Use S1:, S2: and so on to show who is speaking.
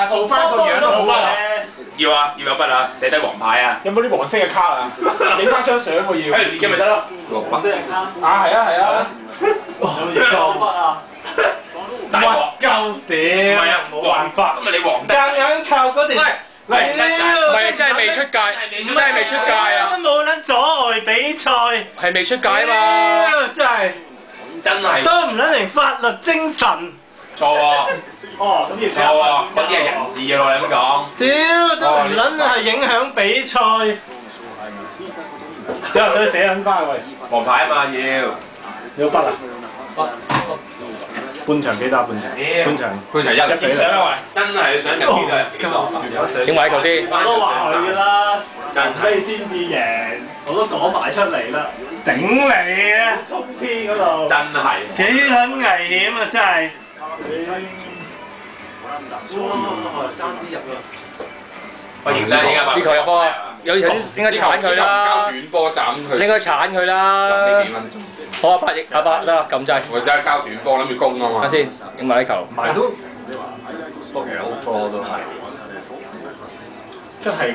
S1: 啊，做翻個樣都好啊。
S2: 要啊，要有筆啊，寫低黃牌啊。
S1: 有冇啲黃色嘅卡啊？影翻張相喎要。
S2: 喺度自己咪得咯。
S3: 黃色嘅卡。
S1: 啊，係啊係啊。
S3: 有啲鋼筆啊！
S2: 大鑊
S3: 夠屌！
S2: 唔係啊，
S3: 冇辦法。
S2: 咁咪你黃得。
S3: 夾硬靠嗰條。
S2: 唔係真係未出界，真係未出界啊！
S3: 都冇撚阻礙比賽。
S2: 係未出界啊嘛！
S3: 真係。
S2: 真係。
S3: 都唔撚明法律精神。
S2: 錯喎。
S3: 哦，咁要
S2: 錯喎，嗰啲係人字嘅喎，你咁講。
S3: 屌，都唔撚係影響比賽。之後想寫撚翻喂。
S2: 黃牌啊嘛要。
S3: 有筆啊？筆。半場幾打半場？半場。
S2: 佢就一比上啊喂！真係想入邊啊！影埋球先。
S3: 我都話佢㗎啦，
S2: 真
S3: 係先至贏，我都講埋出嚟啦。頂你啊！衝天嗰度。真係。幾撚危險啊！真係。哇！爭啲入啦。
S2: 我影相影啊！呢球入波，有應該鏟佢啦。
S4: 交短波斬佢。
S2: 應該鏟佢啦。
S4: 呢幾分鐘。
S2: 好啊，阿伯得啦，撳掣。
S4: 我真係交短波，諗住攻啊嘛。
S2: 等先，影埋呢球。
S3: 埋都，不過其實好科都係，真係。